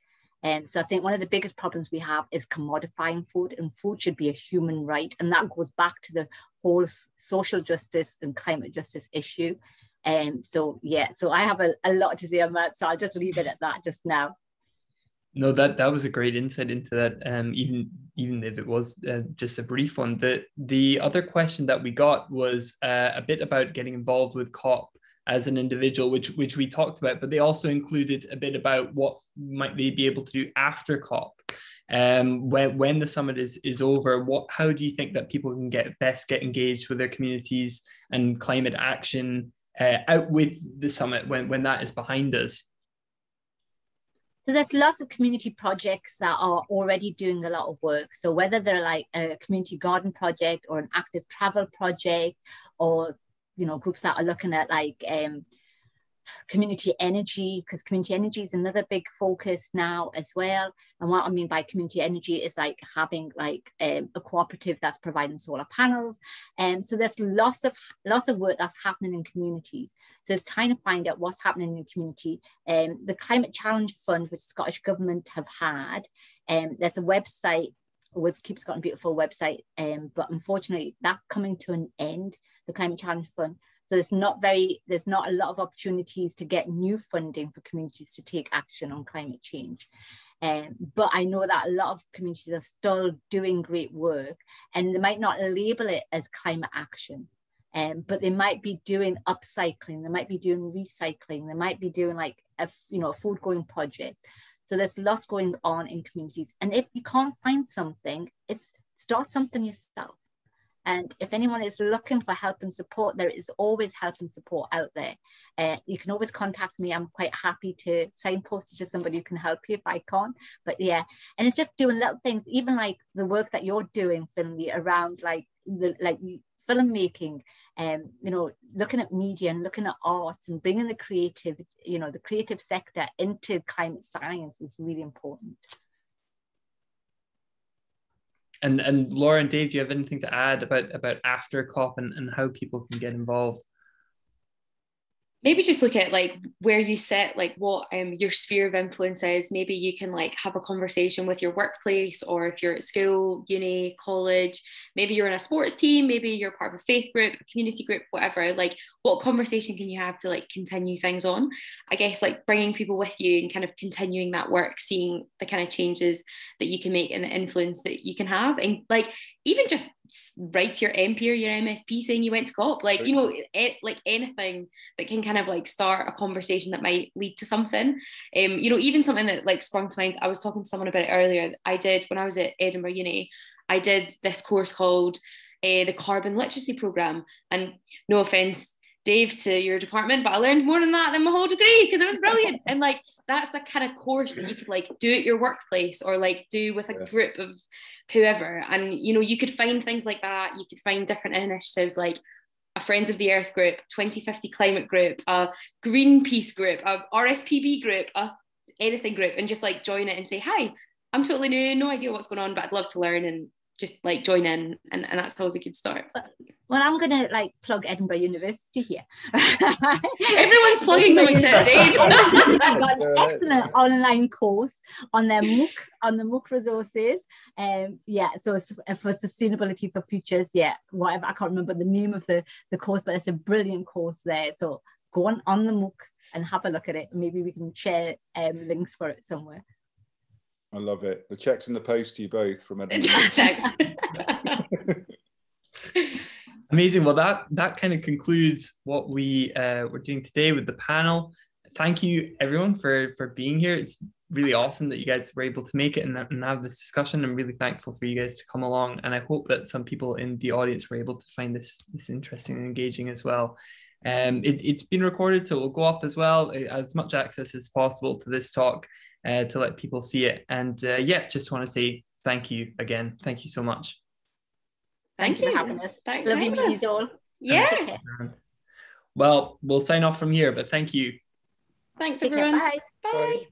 So I think one of the biggest problems we have is commodifying food, and food should be a human right. And that goes back to the whole social justice and climate justice issue. So I have a lot to say on that. So I'll just leave it at that just now. No, that was a great insight into that. Even if it was just a brief one. The other question that we got was a bit about getting involved with COP as an individual, which we talked about, but they also included a bit about what might they be able to do after COP, when the summit is over. How do you think that people can get engaged with their communities and climate action out with the summit when that is behind us? So there's lots of community projects that are already doing a lot of work. So whether they're like a community garden project or an active travel project, or groups that are looking at like community energy, because community energy is another big focus now as well. And what I mean by community energy is like having like a cooperative that's providing solar panels. And so there's lots of work that's happening in communities. So it's trying to find out what's happening in the community. The Climate Challenge Fund, which the Scottish Government have had, there's a website with Keep Scotland Beautiful website, but unfortunately that's coming to an end, the Climate Challenge Fund. So there's not a lot of opportunities to get new funding for communities to take action on climate change. But I know that a lot of communities are still doing great work, and they might not label it as climate action, but they might be doing upcycling, they might be doing recycling, they might be doing like a food growing project. So there's lots going on in communities. And if you can't find something, start something yourself. And if anyone is looking for help and support, there is always help and support out there. You can always contact me. I'm quite happy to signpost you to somebody who can help you if I can't. But yeah, and it's just doing little things, even like the work that you're doing, Finley, around like filmmaking, looking at media and looking at arts and bringing the creative sector into climate science is really important. And Laura and Dave, do you have anything to add about after COP and how people can get involved? Maybe just look at like where you sit, like what your sphere of influence is. Maybe you can like have a conversation with your workplace, or if you're at school, uni, college, maybe you're in a sports team, maybe you're part of a faith group, a community group, whatever. Like what conversation can you have to like continue things on? I guess like bringing people with you and kind of continuing that work, seeing the kind of changes that you can make and the influence that you can have. And like even just write to your MP or your MSP saying you went to COP, like, like anything that can kind of like start a conversation that might lead to something. Even something that like sprung to mind, I was talking to someone about it earlier. I did, when I was at Edinburgh Uni, I did this course called the Carbon Literacy Programme. And no offence, Dave, to your department, but I learned more than that than my whole degree because it was brilliant. And like that's the kind of course that you could like do at your workplace or like do with a group of whoever. And you could find things like that. You could find different initiatives like a Friends of the Earth group, 2050 climate group, a Greenpeace group, a RSPB group, a anything group, and just like join it and say, hi, I'm totally new, no idea what's going on, but I'd love to learn, and just like join in, and that's always a good start. Well, I'm gonna like plug Edinburgh University here. Everyone's plugging them except Dave. I've got an excellent online course on their MOOC, on the MOOC resources. So it's for sustainability for futures. Whatever, I can't remember the name of the course, but it's a brilliant course there. So go on the MOOC. and have a look at it. Maybe we can share links for it somewhere. I love it. The check's in the post to you both from Edinburgh. Thanks. Amazing. Well, that kind of concludes what we were doing today with the panel. Thank you, everyone, for being here. It's really awesome that you guys were able to make it and have this discussion. I'm really thankful for you guys to come along, and I hope that some people in the audience were able to find this interesting and engaging as well. It's been recorded, so it will go up as well, as much access as possible to this talk to let people see it. And yeah, just want to say thank you again. Thank you so much. Thank you for having us. Thanks. Lovely meeting you all. Yeah. Well, we'll sign off from here, but thank you. Thanks, Take care. everyone. Bye. Bye.